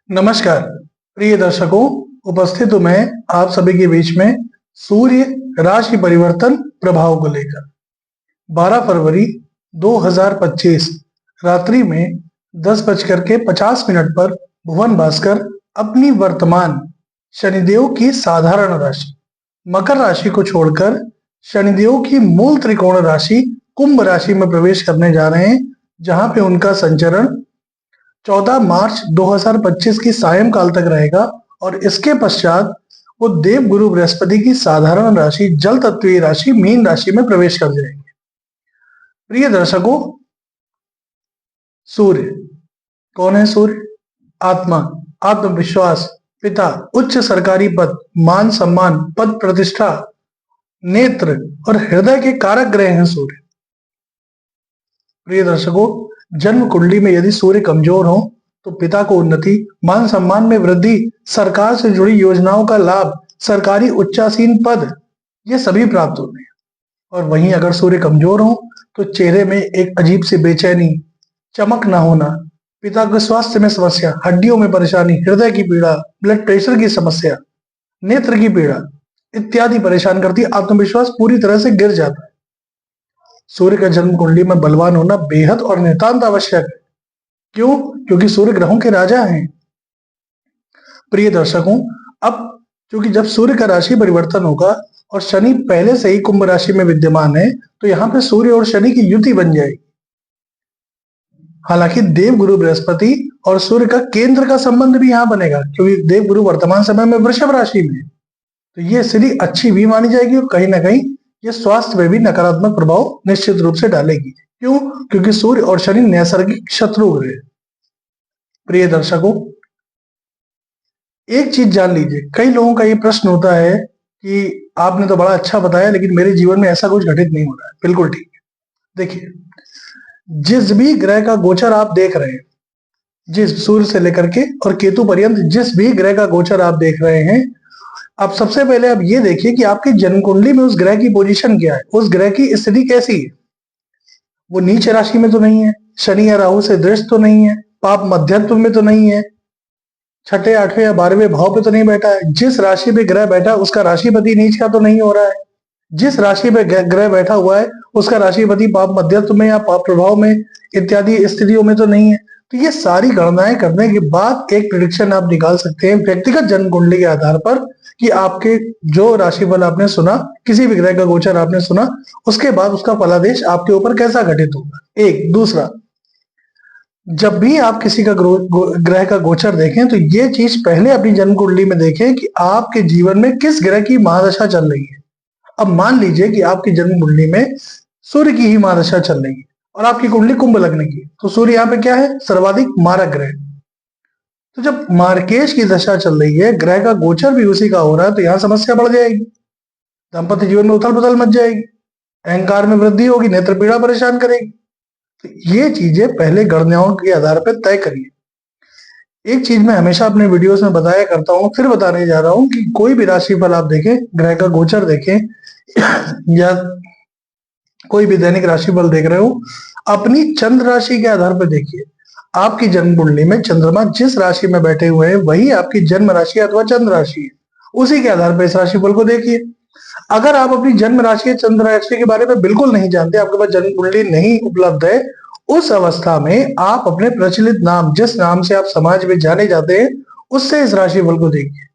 नमस्कार प्रिय दर्शकों, उपस्थित हूं मैं आप सभी के बीच में सूर्य राशि परिवर्तन प्रभाव को लेकर। 12 फरवरी 2025 रात्रि में 10:50 पर भुवन भास्कर अपनी वर्तमान शनिदेव की साधारण राशि मकर राशि को छोड़कर शनिदेव की मूल त्रिकोण राशि कुंभ राशि में प्रवेश करने जा रहे हैं, जहां पे उनका संचरण 14 मार्च 2025 की सायंकाल तक रहेगा और इसके पश्चात वो देव गुरु बृहस्पति की साधारण राशि जल तत्वीय राशि मीन राशि में प्रवेश कर जाएंगे। प्रिय दर्शकों, सूर्य कौन है? सूर्य आत्मा, आत्मविश्वास, पिता, उच्च सरकारी पद, मान सम्मान, पद प्रतिष्ठा, नेत्र और हृदय के कारक ग्रह हैं सूर्य। प्रिय दर्शकों, जन्म कुंडली में यदि सूर्य कमजोर हो तो पिता को उन्नति, मान सम्मान में वृद्धि, सरकार से जुड़ी योजनाओं का लाभ, सरकारी उच्चासीन पद, ये सभी प्राप्त होते हैं। और वहीं अगर सूर्य कमजोर हो तो चेहरे में एक अजीब सी बेचैनी, चमक ना होना, पिता के स्वास्थ्य में समस्या, हड्डियों में परेशानी, हृदय की पीड़ा, ब्लड प्रेशर की समस्या, नेत्र की पीड़ा इत्यादि परेशान करती है। आत्मविश्वास पूरी तरह से गिर जाता है। सूर्य का जन्म कुंडली में बलवान होना बेहद और नितांत आवश्यक है। क्यों? क्योंकि सूर्य ग्रहों के राजा हैं। प्रिय दर्शकों, अब क्योंकि जब सूर्य का राशि परिवर्तन होगा और शनि पहले से ही कुंभ राशि में विद्यमान है, तो यहाँ पे सूर्य और शनि की युति बन जाएगी। हालांकि देव गुरु बृहस्पति और सूर्य का केंद्र का संबंध भी यहाँ बनेगा, क्योंकि देव गुरु वर्तमान समय में वृषभ राशि में है, तो ये स्थिति अच्छी भी मानी जाएगी और कहीं ना कहीं ये स्वास्थ्य में भी नकारात्मक प्रभाव निश्चित रूप से डालेगी। क्यों? क्योंकि सूर्य और शनि नैसर्गिक शत्रु ग्रह। प्रिय दर्शकों, एक चीज जान लीजिए, कई लोगों का ये प्रश्न होता है कि आपने तो बड़ा अच्छा बताया लेकिन मेरे जीवन में ऐसा कुछ घटित नहीं हो रहा है। बिल्कुल ठीक है। देखिए, जिस भी ग्रह का गोचर आप देख रहे हैं, जिस सूर्य से लेकर के और केतु पर्यंत जिस भी ग्रह का गोचर आप देख रहे हैं, अब सबसे पहले आप ये देखिए कि आपकी जन्म कुंडली में उस ग्रह की पोजीशन क्या है, उस ग्रह की स्थिति कैसी है। वो नीच राशि में तो नहीं है, शनि या राहु से दृष्ट तो नहीं है, पाप मध्यत्व में तो नहीं है, छठे, आठवें या 12वें भाव पे तो नहीं बैठा है। जिस राशि पे ग्रह बैठा उसका राशिपति नीच का तो नहीं हो रहा है। जिस राशि पे ग्रह बैठा हुआ है उसका राशिपति पाप मध्यत्व में या पाप प्रभाव में इत्यादि स्थितियों में तो नहीं है। तो ये सारी गणनाएं करने के बाद एक प्रिडिक्शन आप निकाल सकते हैं व्यक्तिगत जन्म कुंडली के आधार पर कि आपके जो राशिफल आपने सुना, किसी भी ग्रह का गोचर आपने सुना, उसके बाद उसका फलादेश आपके ऊपर कैसा घटित होगा। एक दूसरा, जब भी आप किसी का ग्रह का गोचर देखें तो ये चीज पहले अपनी जन्म कुंडली में देखें कि आपके जीवन में किस ग्रह की महादशा चल रही है। अब मान लीजिए कि आपकी जन्म कुंडली में सूर्य की ही महादशा चल रही है और आपकी कुंडली कुंभ लग्न की, तो सूर्य यहाँ पे क्या है? सर्वाधिक मारक ग्रह। तो जब मार्केश की दशा चल रही है, ग्रह का गोचर भी उसी का हो रहा है, तो यहाँ समस्या बढ़ जाएगी, दाम्पत्य जीवन में उथल पुथल मच जाएगी, अहंकार में वृद्धि होगी, नेत्र पीड़ा परेशान करेगी। तो ये चीजें पहले गणनाओं के आधार पर तय करिए। एक चीज मैं हमेशा अपने वीडियोस में बताया करता हूँ, फिर बताने जा रहा हूँ कि कोई भी राशिफल आप देखें, ग्रह का गोचर देखें या कोई भी दैनिक राशिफल देख रहे हो, अपनी चंद्र राशि के आधार पर देखिए। आपकी जन्म कुंडली में चंद्रमा जिस राशि में बैठे हुए हैं वही आपकी जन्म राशि अथवा चंद्र राशि है, उसी के आधार पर इस राशिफल को देखिए। अगर आप अपनी जन्म राशि या चंद्र राशि के बारे में बिल्कुल नहीं जानते, आपके पास जन्म कुंडली नहीं उपलब्ध है, उस अवस्था में आप अपने प्रचलित नाम, जिस नाम से आप समाज में जाने जाते हैं, उससे इस राशिफल को देखिए,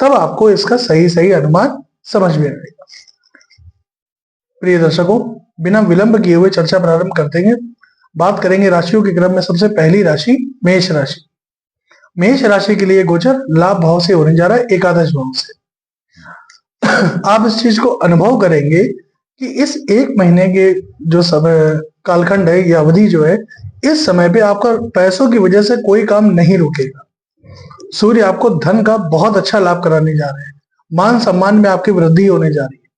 तब आपको इसका सही सही अनुमान समझ में आएगा। प्रिय दर्शकों, बिना विलंब किए हुए चर्चा प्रारंभ करते हैं। बात करेंगे राशियों के क्रम में सबसे पहली राशि मेष राशि। मेष राशि के लिए गोचर लाभ भाव से होने जा रहा है, एकादश भाव से। आप इस चीज को अनुभव करेंगे कि इस एक महीने के जो समय कालखंड है या अवधि जो है, इस समय पे आपका पैसों की वजह से कोई काम नहीं रुकेगा। सूर्य आपको धन का बहुत अच्छा लाभ कराने जा रहे हैं, मान सम्मान में आपकी वृद्धि होने जा रही है,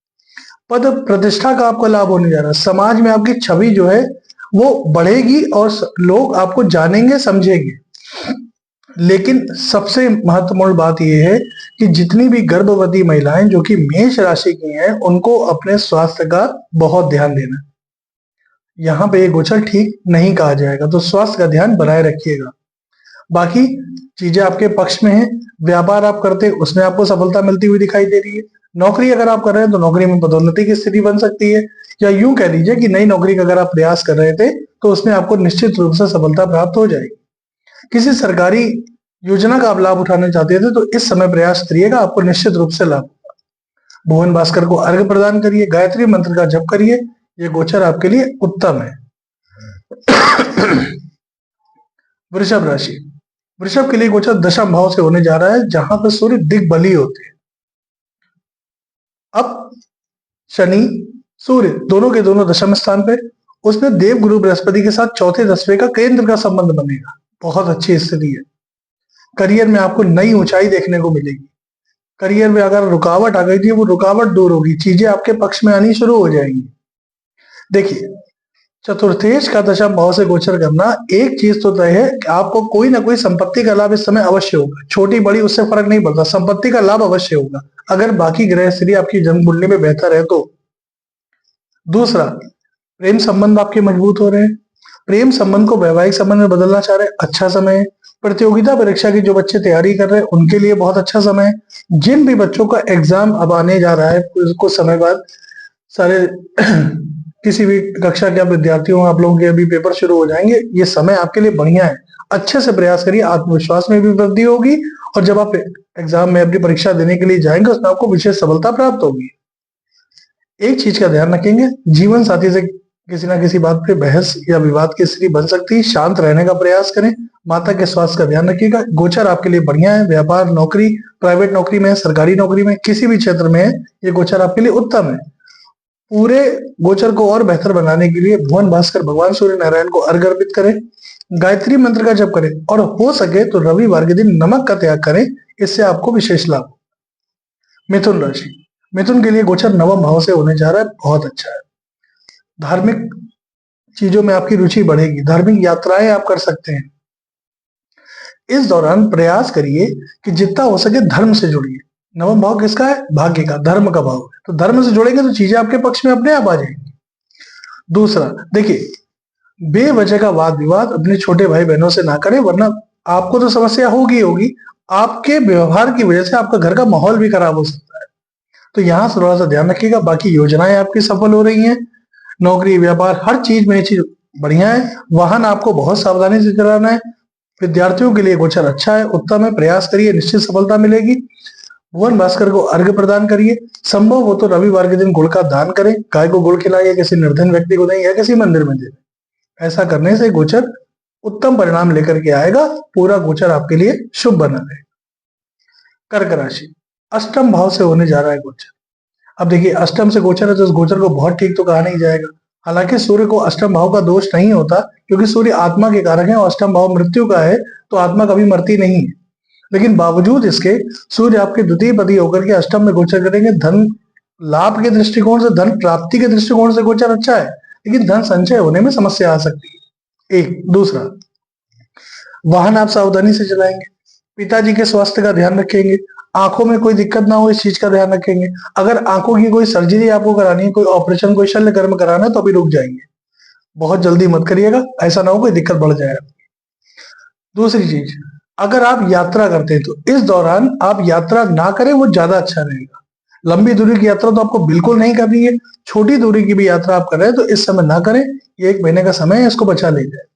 पद प्रतिष्ठा का आपको लाभ होने जा रहा है, समाज में आपकी छवि जो है वो बढ़ेगी और लोग आपको जानेंगे, समझेंगे। लेकिन सबसे महत्वपूर्ण बात यह है कि जितनी भी गर्भवती महिलाएं जो कि मेष राशि की हैं, उनको अपने स्वास्थ्य का बहुत ध्यान देना है। यहाँ पे ये गोचर ठीक नहीं कहा जाएगा, तो स्वास्थ्य का ध्यान बनाए रखिएगा। बाकी चीजें आपके पक्ष में है। व्यापार आप करते हैं उसमें आपको सफलता मिलती हुई दिखाई दे रही है। नौकरी अगर आप कर रहे हैं तो नौकरी में पदोन्नति की स्थिति बन सकती है, या यूं कह लीजिए कि नई नौकरी का अगर आप प्रयास कर रहे थे तो उसमें आपको निश्चित रूप से सफलता प्राप्त हो जाएगी। किसी सरकारी योजना का आप लाभ उठाना चाहते थे तो इस समय प्रयास करिएगा, आपको निश्चित रूप से लाभ होगा। भुवन भास्कर को अर्घ्य प्रदान करिए, गायत्री मंत्र का जप करिए, यह गोचर आपके लिए उत्तम है। वृषभ राशि, वृषभ के लिए गोचर दशम भाव से होने जा रहा है, जहां पर सूर्य दिग्बली होते हैं। अब शनि सूर्य दोनों के दोनों दशम स्थान पे, उसमें देव गुरु बृहस्पति के साथ चौथे दसवें का केंद्र का संबंध बनेगा। बहुत अच्छी स्थिति है। करियर में आपको नई ऊंचाई देखने को मिलेगी। करियर में अगर रुकावट आ गई थी वो रुकावट दूर होगी, चीजें आपके पक्ष में आनी शुरू हो जाएंगी। देखिए, चतुर्थेश का दशम भाव से गोचर करना, एक चीज तो तय है कि आपको कोई ना कोई संपत्ति का लाभ इस समय अवश्य होगा। छोटी बड़ी उससे फर्क नहीं पड़ता, संपत्ति का लाभ अवश्य होगा अगर बाकी ग्रह स्थिति आपकी जन्म कुंडली में बेहतर है तो। दूसरा, प्रेम संबंध आपके मजबूत हो रहे हैं। प्रेम संबंध को वैवाहिक संबंध में बदलना चाह रहे हैं, अच्छा समय है। प्रतियोगिता परीक्षा की जो बच्चे तैयारी कर रहे हैं उनके लिए बहुत अच्छा समय है। जिन भी बच्चों का एग्जाम अब आने जा रहा है कुछ समय बाद, सारे किसी भी कक्षा के आप विद्यार्थी हो, आप लोगों के अभी पेपर शुरू हो जाएंगे, ये समय आपके लिए बढ़िया है। अच्छे से प्रयास करिए, आत्मविश्वास में भी वृद्धि होगी और जब आप एग्जाम में अपनी परीक्षा देने के लिए जाएंगे उसमें आपको विशेष सफलता प्राप्त होगी। एक चीज का ध्यान रखेंगे, जीवन साथी से किसी ना किसी बात पे बहस या विवाद की स्थिति बन सकती है, शांत रहने का प्रयास करें। माता के स्वास्थ्य का ध्यान रखिएगा। गोचर आपके लिए बढ़िया है। व्यापार, नौकरी, प्राइवेट नौकरी में, सरकारी नौकरी में, किसी भी क्षेत्र में है, ये गोचर आपके लिए उत्तम है। पूरे गोचर को और बेहतर बनाने के लिए भुवन भास्कर भगवान सूर्य नारायण को अर्घ्य अर्पित करें, गायत्री मंत्र का जप करें और हो सके तो रविवार के दिन नमक का त्याग करें, इससे आपको विशेष लाभ। मिथुन राशि, मिथुन के लिए गोचर नवम भाव से होने जा रहा है, बहुत अच्छा है। धार्मिक चीजों में आपकी रुचि बढ़ेगी, धार्मिक यात्राएं आप कर सकते हैं। इस दौरान प्रयास करिए कि जितना हो सके धर्म से जुड़िए। नवम भाव किसका है? भाग्य का, धर्म का भाव है। तो धर्म से जुड़ेंगे तो चीजें आपके पक्ष में अपने आप आ जाएंगी। दूसरा, देखिए, बेवजह का वाद विवाद अपने छोटे भाई बहनों से ना करें, वरना आपको तो समस्या होगी। आपके व्यवहार की वजह से आपका घर का माहौल भी खराब हो सकता है, तो यहाँ से थोड़ा सा ध्यान रखिएगा। बाकी योजनाएं आपकी सफल हो रही हैं, नौकरी, व्यापार, हर चीज में ये चीज बढ़िया है। वाहन आपको बहुत सावधानी से चलाना है। विद्यार्थियों के लिए गोचर अच्छा है, उत्तम है। प्रयास करिए, निश्चित सफलता मिलेगी। भुवन भास्कर को अर्घ्य प्रदान करिए। संभव हो तो रविवार के दिन गुड़ का दान करें, गाय को गुड़ खिलाइए, किसी निर्धन व्यक्ति को दें या किसी मंदिर में दे दें। ऐसा करने से गोचर उत्तम परिणाम लेकर के आएगा। पूरा गोचर आपके लिए शुभ बना रहेगा। कर्क राशि, अष्टम भाव से होने जा रहा है गोचर। अब देखिए, अष्टम से गोचर है तो इस गोचर को बहुत ठीक तो कहा नहीं जाएगा। हालांकि सूर्य को अष्टम भाव का दोष नहीं होता, क्योंकि सूर्य आत्मा के कारक है और अष्टम भाव मृत्यु का है, तो आत्मा कभी मरती नहीं है। लेकिन बावजूद इसके सूर्य आपके द्वितीय पति होकर के अष्टम में गोचर करेंगे। धन लाभ के दृष्टिकोण से, धन प्राप्ति के दृष्टिकोण से गोचर अच्छा है, लेकिन धन संचय होने में समस्या आ सकती है। एक दूसरा, वाहन आप सावधानी से चलाएंगे, पिताजी के स्वास्थ्य का ध्यान रखेंगे, आंखों में कोई दिक्कत ना हो इस चीज का ध्यान रखेंगे। अगर आंखों की कोई सर्जरी आपको करानी है, कोई ऑपरेशन, कोई शल्य कर्म कराना है तो अभी रुक जाएंगे, बहुत जल्दी मत करिएगा, ऐसा ना हो कोई दिक्कत बढ़ जाए। दूसरी चीज, अगर आप यात्रा करते हैं तो इस दौरान आप यात्रा ना करें, वो ज्यादा अच्छा रहेगा। लंबी दूरी की यात्रा तो आपको बिल्कुल नहीं करनी है। छोटी दूरी की भी यात्रा आप कर रहे हैं तो इस समय ना करें, ये 1 महीने का समय है, इसको बचा ले जाए।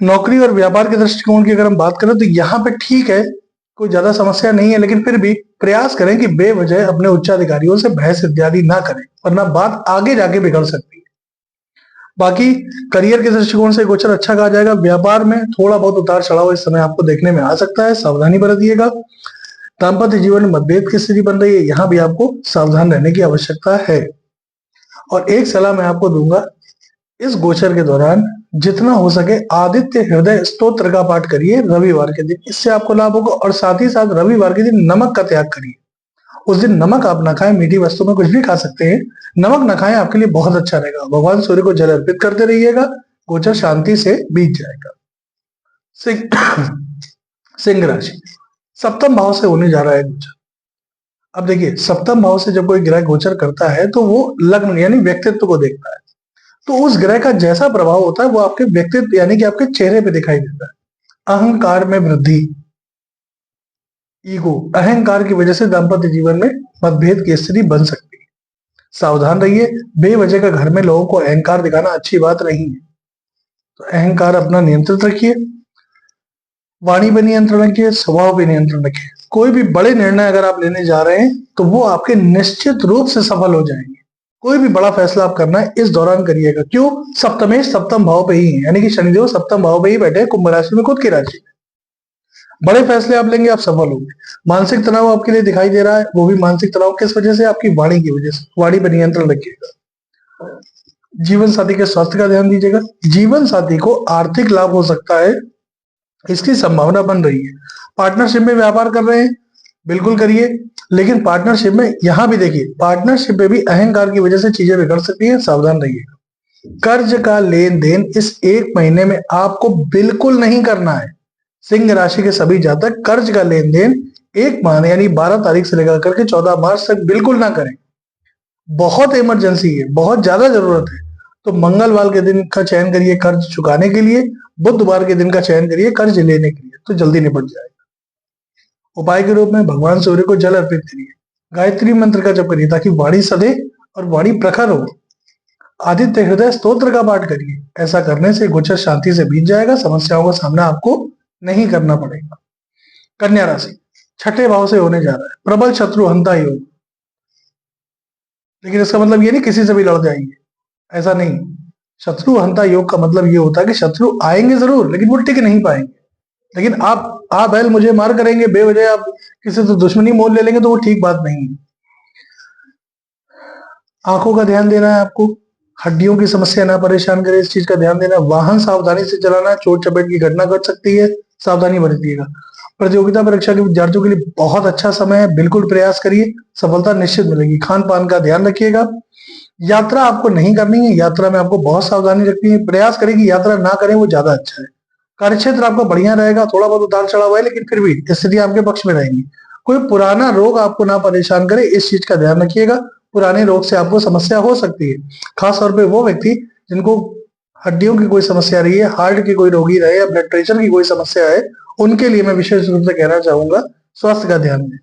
नौकरी और व्यापार के दृष्टिकोण की अगर हम बात करें तो यहाँ पे ठीक है, कोई ज्यादा समस्या नहीं है, लेकिन फिर भी प्रयास करें कि बेवजह अपने उच्चाधिकारियों से बहस इत्यादि ना करें, वरना बात आगे जाके बिगड़ सकती है। बाकी करियर के दृष्टिकोण से गोचर अच्छा कहा जाएगा। व्यापार में थोड़ा बहुत उतार चढ़ाव इस समय आपको देखने में आ सकता है, सावधानी बरतिएगा। दाम्पत्य जीवन में मतभेद की स्थिति बन रही है, यहाँ भी आपको सावधान रहने की आवश्यकता है। और एक सलाह मैं आपको दूंगा, इस गोचर के दौरान जितना हो सके आदित्य हृदय स्तोत्र का पाठ करिए रविवार के दिन, इससे आपको लाभ होगा। और साथ ही साथ रविवार के दिन नमक का त्याग करिए। उस दिन नमक आप ना खाएं, मीठी वस्तु में कुछ भी खा सकते हैं, नमक ना खाएं, आपके लिए बहुत अच्छा रहेगा। भगवान सूर्य को जल अर्पित करते रहिएगा, गोचर शांति से बीत जाएगा। सिंह राशि, सप्तम भाव से होने जा रहा है गोचर। अब देखिए, सप्तम भाव से जब कोई ग्रह गोचर करता है तो वो लग्न यानी व्यक्तित्व को देखता है, तो उस ग्रह का जैसा प्रभाव होता है वो आपके व्यक्तित्व यानी कि आपके चेहरे पे दिखाई देता है। अहंकार में वृद्धि, ईगो, अहंकार की वजह से दाम्पत्य जीवन में मतभेद की स्थिति बन सकती है। सावधान रहिए, बेवजह का घर में लोगों को अहंकार दिखाना अच्छी बात नहीं है। तो अहंकार अपना नियंत्रित रखिए, वाणी पे नियंत्रण रखिए, स्वभाव पे नियंत्रण रखिए। कोई भी बड़े निर्णय अगर आप लेने जा रहे हैं तो वो आपके निश्चित रूप से सफल हो जाएंगे। कोई भी बड़ा फैसला आप करना है इस दौरान करिएगा। क्यों? सप्तमेश सप्तम भाव पे ही है, यानी कि शनिदेव सप्तम भाव पे ही बैठे हैं कुंभ राशि में, खुद की राशि में। बड़े फैसले आप लेंगे, आप सफल होंगे। मानसिक तनाव आपके लिए दिखाई दे रहा है, वो भी मानसिक तनाव किस वजह से? आपकी वाणी की वजह से। वाणी पर नियंत्रण रखिएगा। जीवन साथी के स्वास्थ्य का ध्यान दीजिएगा। जीवन साथी को आर्थिक लाभ हो सकता है, इसकी संभावना बन रही है। पार्टनरशिप में व्यापार कर रहे हैं, बिल्कुल करिए, लेकिन पार्टनरशिप में यहां भी देखिए, पार्टनरशिप में भी अहंकार की वजह से चीजें बिगड़ सकती है, सावधान रहिएगा। कर्ज का लेन देन इस एक महीने में आपको बिल्कुल नहीं करना है। सिंह राशि के सभी जातक कर्ज का लेन देन एक माह यानी 12 तारीख से लेकर करके 14 मार्च तक बिल्कुल ना करें। बहुत इमरजेंसी है, बहुत ज्यादा जरूरत है तो मंगलवार के दिन का चयन करिए कर्ज चुकाने के लिए, बुधवार के दिन का चयन करिए कर्ज लेने के लिए, तो जल्दी निपट जाएगा। उपाय के रूप में भगवान सूर्य को जल अर्पित करिए, गायत्री मंत्र का जप करिए ताकि वाणी सधे और वाणी प्रखर हो। आदित्य हृदय स्तोत्र का पाठ करिए, ऐसा करने से गोचर शांति से बीत जाएगा, समस्याओं का सामना आपको नहीं करना पड़ेगा। कन्या राशि, छठे भाव से होने जा रहा है प्रबल शत्रु हंता योग। लेकिन इसका मतलब ये नहीं किसी से भी लड़ जाएंगे, ऐसा नहीं। शत्रु हंता योग का मतलब ये होता है कि शत्रु आएंगे जरूर लेकिन वो टिक नहीं पाएंगे। लेकिन आप बैल मुझे मार करेंगे, बेवजह आप किसी से दुश्मनी मोल ले लेंगे तो वो ठीक बात नहीं है। आंखों का ध्यान देना है आपको, हड्डियों की समस्या ना परेशान करे, इस चीज का ध्यान देना। वाहन सावधानी से चलाना, चोट चपेट की घटना घट सकती है, सावधानी बरतिएगा। प्रतियोगिता परीक्षा के विद्यार्थियों के लिए बहुत अच्छा समय है, बिल्कुल प्रयास करिए, सफलता निश्चित मिलेगी। खान पान का ध्यान रखिएगा। यात्रा आपको नहीं करनी है, यात्रा में आपको बहुत सावधानी रखनी है, प्रयास करें कि यात्रा ना करें, वो ज्यादा अच्छा है। कार्यक्षेत्र आपका बढ़िया रहेगा, थोड़ा बहुत उतार चढ़ाव है लेकिन फिर भी स्थिति आपके पक्ष में रहेंगी। कोई पुराना रोग आपको ना परेशान करे, इस चीज का ध्यान रखिएगा। पुराने रोग से आपको समस्या हो सकती है, खास तौर पे वो व्यक्ति जिनको हड्डियों की कोई समस्या रही है, हार्ट की कोई रोगी रहे या ब्लड प्रेशर की कोई समस्या है, उनके लिए मैं विशेष रूप से कहना चाहूंगा स्वास्थ्य का ध्यान दें।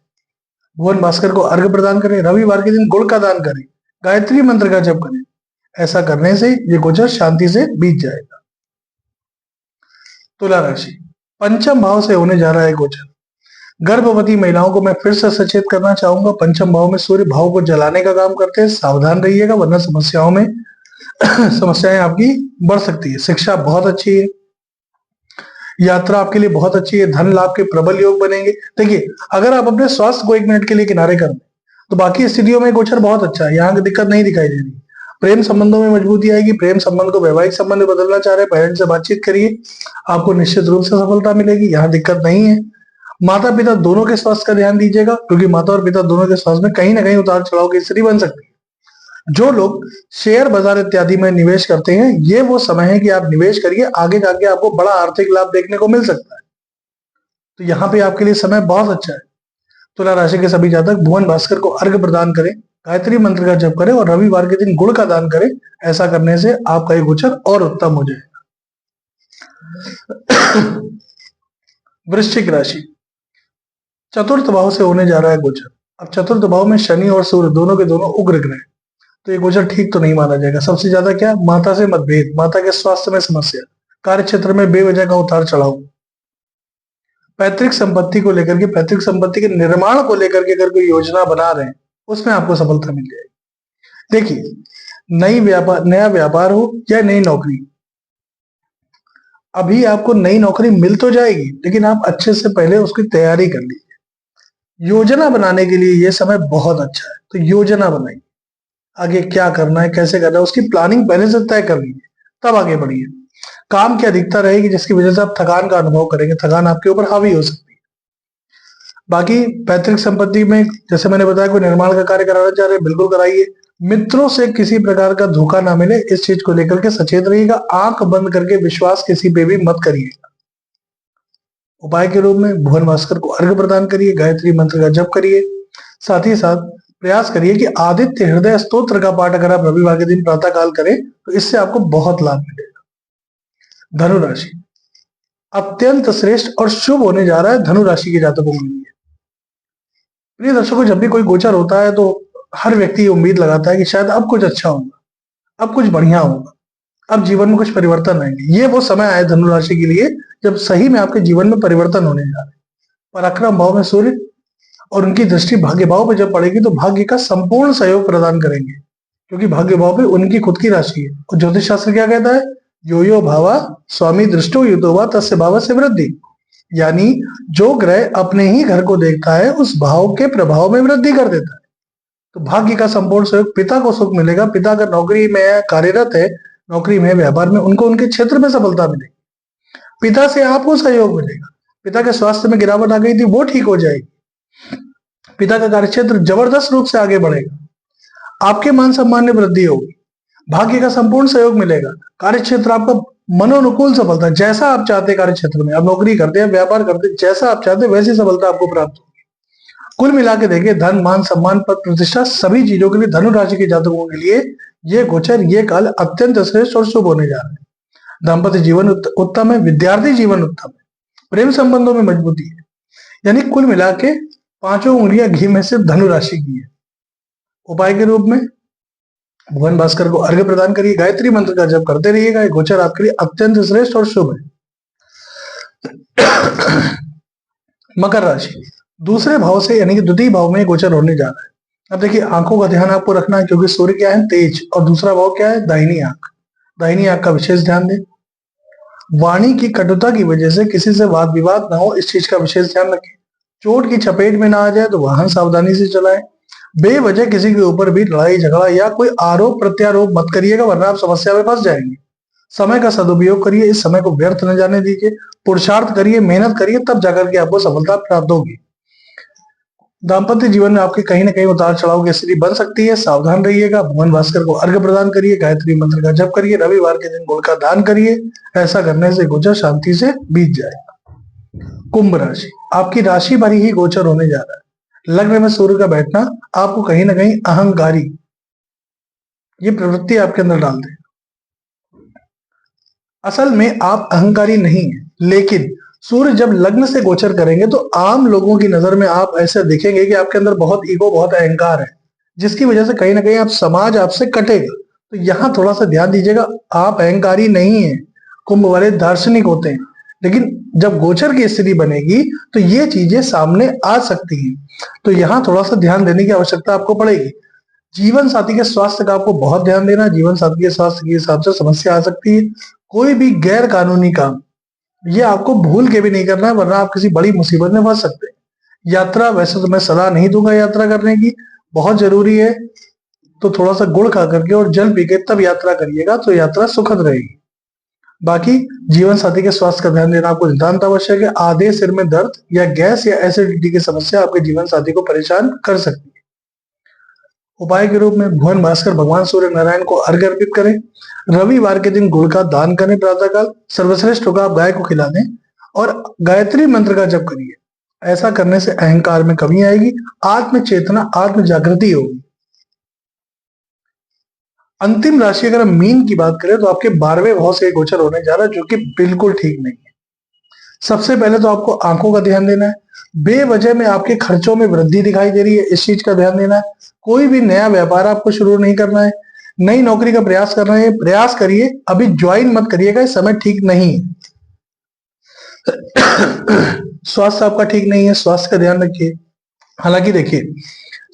भुवन भास्कर को अर्घ्य प्रदान करें, रविवार के दिन गुड़ का दान करें, गायत्री मंत्र का जप करें। ऐसा करने से ये गोचर शांति से बीत जाएगा। तुला राशि, पंचम भाव से होने जा रहा है गोचर। गर्भवती महिलाओं को मैं फिर से सचेत करना चाहूंगा, पंचम भाव में सूर्य भाव को जलाने का काम करते हैं, सावधान रहिएगा वरना समस्याओं में समस्याएं आपकी बढ़ सकती है। शिक्षा बहुत अच्छी है, यात्रा आपके लिए बहुत अच्छी है, धन लाभ के प्रबल योग बनेंगे। देखिए, अगर आप अपने स्वास्थ्य को 1 मिनट के लिए किनारे कर दें तो बाकी स्थितियों में गोचर बहुत अच्छा है, यहाँ की दिक्कत नहीं दिखाई दे रही। प्रेम संबंधों में मजबूती आएगी, प्रेम संबंध को वैवाहिक संबंध में बदलना चाह रहे हैं, पेरेंट्स से बातचीत करिए, आपको निश्चित रूप से सफलता मिलेगी, यहाँ दिक्कत नहीं है। माता पिता दोनों के स्वास्थ्य का ध्यान दीजिएगा क्योंकि माता और पिता दोनों के स्वास्थ्य में कहीं ना कहीं उतार चढ़ाव की स्थिति बन सकती है। जो लोग शेयर बाजार इत्यादि में निवेश करते हैं, ये वो समय है कि आप निवेश करिए, आगे जाके आपको बड़ा आर्थिक लाभ देखने को मिल सकता है। तो यहाँ पे आपके लिए समय बहुत अच्छा है। तुला राशि के सभी जातक भुवन भास्कर को अर्घ्य प्रदान करें, गायत्री मंत्र का जप करें और रविवार के दिन गुड़ का दान करें। ऐसा करने से आपका ये गोचर और उत्तम हो जाएगा। वृश्चिक राशि, चतुर्थ भाव से होने जा रहा है गोचर। अब चतुर्थ भाव में शनि और सूर्य दोनों के दोनों उग्र ग्रह, तो ये गोचर ठीक तो नहीं माना जाएगा। सबसे ज्यादा क्या? माता से मतभेद, माता के स्वास्थ्य में समस्या, कार्य क्षेत्र में बेवजह का उतार चढ़ाव, पैतृक संपत्ति को लेकर के, पैतृक संपत्ति के निर्माण को लेकर के अगर कोई योजना बना रहे हैं उसमें आपको सफलता मिल जाएगी। देखिए, नया व्यापार हो या नई नौकरी, अभी आपको नई नौकरी मिल तो जाएगी लेकिन आप अच्छे से पहले उसकी तैयारी कर लीजिए। योजना बनाने के लिए यह समय बहुत अच्छा है, तो योजना बनाइए, आगे क्या करना है, कैसे करना है, उसकी प्लानिंग पहले से तय कर लीजिए, तब आगे बढ़िए। काम की अधिकता रहेगी जिसकी वजह से आप थकान का अनुभव करेंगे, थकान आपके ऊपर हावी हो सकती है। बाकी पैतृक संपत्ति में जैसे मैंने बताया, कोई निर्माण का कार्य कराना चाह रहे हैं, बिल्कुल कराइए। मित्रों से किसी प्रकार का धोखा ना मिले, इस चीज को लेकर के सचेत रहिएगा। आंख बंद करके विश्वास किसी पे भी मत करिएगा। उपाय के रूप में भुवन भास्कर को अर्घ्य प्रदान करिए, गायत्री मंत्र का जप करिए, साथ ही साथ प्रयास करिए कि आदित्य हृदय स्तोत्र का पाठ अगर आप रविवार के दिन प्रातः काल करें तो इससे आपको बहुत लाभ मिलेगा। धनु राशि अत्यंत श्रेष्ठ और शुभ होने जा रहा है धनु राशि के जातकों के लिए। प्रिय दर्शकों, जब भी कोई गोचर होता है तो हर व्यक्ति ये उम्मीद लगाता है कि शायद अब कुछ अच्छा होगा, अब कुछ बढ़िया होगा, अब जीवन में कुछ परिवर्तन आएंगे। ये वो समय आया धनु राशि के लिए जब सही में आपके जीवन में परिवर्तन होने जा रहे हैं। पराक्रम भाव में सूर्य और उनकी दृष्टि भाग्य भाव पे जब पड़ेगी तो भाग्य का संपूर्ण सहयोग प्रदान करेंगे, क्योंकि भाग्य भाव पे उनकी खुद की राशि है। और ज्योतिष शास्त्र क्या कहता है? यो यो भावा स्वामी दृष्टो युतोवा तस्य भाव से वृद्धि, यानी जो ग्रह अपने ही घर को देखता है उस भाव के प्रभाव में वृद्धि कर देता है। तो भाग्य का संपूर्ण सहयोग, पिता को सुख मिलेगा। पिता अगर नौकरी में कार्यरत है, नौकरी में, व्यापार में, उनको उनके क्षेत्र में सफलता मिलेगी। पिता से आपको सहयोग मिलेगा। पिता के स्वास्थ्य में गिरावट आ गई थी, वो ठीक हो जाएगी। पिता का कार्यक्षेत्र जबरदस्त रूप से आगे बढ़ेगा। आपके मान सम्मान में वृद्धि होगी। भाग्य का संपूर्ण सहयोग मिलेगा। कार्यक्षेत्र आपका मनोनुकूल सफलता, जैसा आप चाहते हैं कार्यक्षेत्र में, आप नौकरी करते हैं, व्यापार करते हैं, जैसा आप चाहते हैं वैसी सफलता आपको प्राप्त होगी। कुल मिला के देखिए, धन, मान, सम्मान, पद, प्रतिष्ठा, सभी चीजों के लिए धनु राशि के जातकों के लिए ये गोचर, ये काल अत्यंत श्रेष्ठ और शुभ होने जा रहा है। दाम्पत्य जीवन उत्तम है, विद्यार्थी जीवन उत्तम है, प्रेम संबंधों में मजबूती है। यानी कुल मिला के 5 उंगलियां घी में से धनु राशि की है। उपाय के रूप में भगवान भास्कर को अर्घ्य प्रदान करिए, गायत्री मंत्र का जप करते रहिएगा। ये गोचर आपके लिए अत्यंत श्रेष्ठ और शुभ है। मकर राशि दूसरे भाव से यानी कि द्वितीय भाव में गोचर होने जा रहा है। अब देखिए, आंखों का ध्यान आपको रखना है, क्योंकि सूर्य क्या है? तेज। और दूसरा भाव क्या है? दाहिनी आंख। दाहिनी आंख का विशेष ध्यान दें। वाणी की कटुता की वजह से किसी से वाद विवाद ना हो, इस चीज का विशेष ध्यान रखें। चोट की चपेट में ना आ जाए तो वाहन सावधानी से चलाएं। बेवजह किसी के ऊपर भी लड़ाई झगड़ा या कोई आरोप प्रत्यारोप मत करिएगा, वरना आप समस्या में फंस जाएंगे। समय का सदुपयोग करिए, इस समय को व्यर्थ न जाने दीजिए। पुरुषार्थ करिए, मेहनत करिए, तब जाकर के आपको सफलता प्राप्त होगी। दाम्पत्य जीवन में आपके कहीं ना कहीं उतार चढ़ाव की स्थिति बन सकती है, सावधान रहिएगा। भगवान भास्कर को अर्घ्य प्रदान करिए, गायत्री मंत्र का जप करिए, रविवार के दिन गुड़ का दान करिए। ऐसा करने से गोचर शांति से बीत जाएगा। कुंभ राशि आपकी राशि भरी ही गोचर होने जा रहा है। लग्न में सूर्य का बैठना आपको कहीं ना कहीं अहंकारी ये प्रवृत्ति आपके अंदर डाल दे। असल में आप अहंकारी नहीं है, लेकिन सूर्य जब लग्न से गोचर करेंगे तो आम लोगों की नजर में आप ऐसे दिखेंगे कि आपके अंदर बहुत ईगो, बहुत अहंकार है, जिसकी वजह से कहीं ना कहीं आप समाज आपसे कटेगा। तो यहाँ थोड़ा सा ध्यान दीजिएगा, आप अहंकारी नहीं है। कुंभ वाले दार्शनिक होते हैं, लेकिन जब गोचर की स्थिति बनेगी तो ये चीजें सामने आ सकती हैं। तो यहाँ थोड़ा सा ध्यान देने की आवश्यकता आपको पड़ेगी। जीवन साथी के स्वास्थ्य का आपको बहुत ध्यान देना। जीवन साथी के स्वास्थ्य के हिसाब से समस्या आ सकती है। कोई भी गैर कानूनी काम ये आपको भूल के भी नहीं करना है, वरना आप किसी बड़ी मुसीबत में फंस सकते हैं। यात्रा, वैसे तो मैं सलाह नहीं दूंगा यात्रा करने की, बहुत जरूरी है तो थोड़ा सा गुड़ खा करके और जल पी के तब यात्रा करिएगा, तो यात्रा सुखद रहेगी। बाकी जीवन साथी के स्वास्थ्य का ध्यान देना आपको नितांत आवश्यक है। आधे सिर में दर्द या गैस या एसिडिटी की समस्या आपके जीवन साथी को परेशान कर सकती है। उपाय के रूप में भगवान भास्कर, भगवान सूर्य नारायण को अर्घ्य अर्पित करें। रविवार के दिन गुड़ का दान करें प्रातःकाल। सर्वश्रेष्ठ होगा आप गाय को खिला दें और गायत्री मंत्र का जप करिए। ऐसा करने से अहंकार में कमी आएगी, आत्म चेतना, आत्म जागृति होगी। अंतिम राशि अगर हम मीन की बात करें तो आपके 12वें भाव से गोचर होने जा रहा है, जो कि बिल्कुल ठीक नहीं है। सबसे पहले तो आपको आंखों का ध्यान देना है। बेवजह में आपके खर्चों में वृद्धि दिखाई दे रही है, इस चीज का ध्यान देना है। कोई भी नया व्यापार आपको शुरू नहीं करना है। नई नौकरी का प्रयास करना है, प्रयास करिए, अभी ज्वाइन मत करिएगा, इस समय ठीक नहीं है। स्वास्थ्य आपका ठीक नहीं है, स्वास्थ्य का ध्यान रखिए। हालांकि देखिए,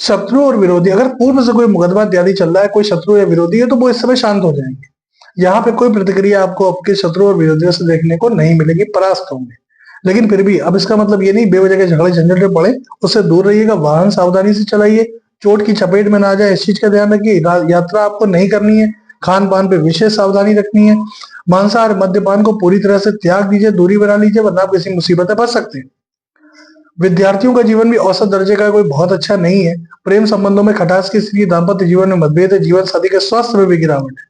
शत्रु और विरोधी, अगर पूर्व से कोई मुकदमा इत्यादि चल रहा है, कोई शत्रु या विरोधी है, तो वो इस समय शांत हो जाएंगे। यहाँ पे कोई प्रतिक्रिया आपको आपके शत्रु और विरोधियों से देखने को नहीं मिलेगी, परास्त होंगे। लेकिन फिर भी अब इसका मतलब ये नहीं बेवजह के झगड़े झंझट में पड़े, उससे दूर रहिएगा। वाहन सावधानी से चलाइए, चोट की चपेट में ना आ जाए, इस चीज का ध्यान रखिए। यात्रा आपको नहीं करनी है। खान पान पे विशेष सावधानी रखनी है। मांसाहार, मद्यपान को पूरी तरह से त्याग दीजिए, दूरी बना लीजिए, वरना आप किसी मुसीबत में फंस सकते हैं। विद्यार्थियों का जीवन भी औसत दर्जे का कोई बहुत अच्छा नहीं है। प्रेम संबंधों में खटास की स्थिति, दाम्पत्य जीवन में मतभेद है, जीवन साथी के स्वास्थ्य में भी गिरावट है,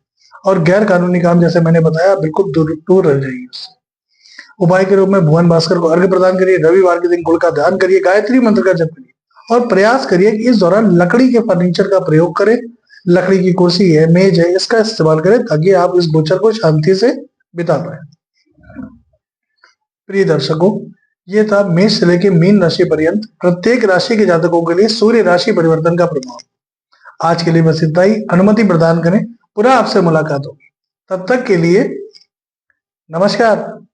और गैर कानूनी काम जैसे मैंने बताया बिल्कुल दूर रह जाइए उससे। उपाय के रूप में भगवान भास्कर को अर्घ्य प्रदान करिए। रविवार के दिन गुड़ का दान करिए, गायत्री मंत्र का जप करिए और प्रयास करिए कि इस दौरान लकड़ी के फर्नीचर का प्रयोग करें। लकड़ी की कुर्सी है, मेज है, इसका इस्तेमाल करें ताकि आप इस गोचर को शांति से बिता पाए। प्रिय दर्शकों, ये था मेष से लेकर मीन राशि पर्यंत प्रत्येक राशि के जातकों के लिए सूर्य राशि परिवर्तन का प्रभाव। आज के लिए बस इतना ही। अनुमति प्रदान करें, पुनः आपसे मुलाकात होगी। तब तक के लिए नमस्कार।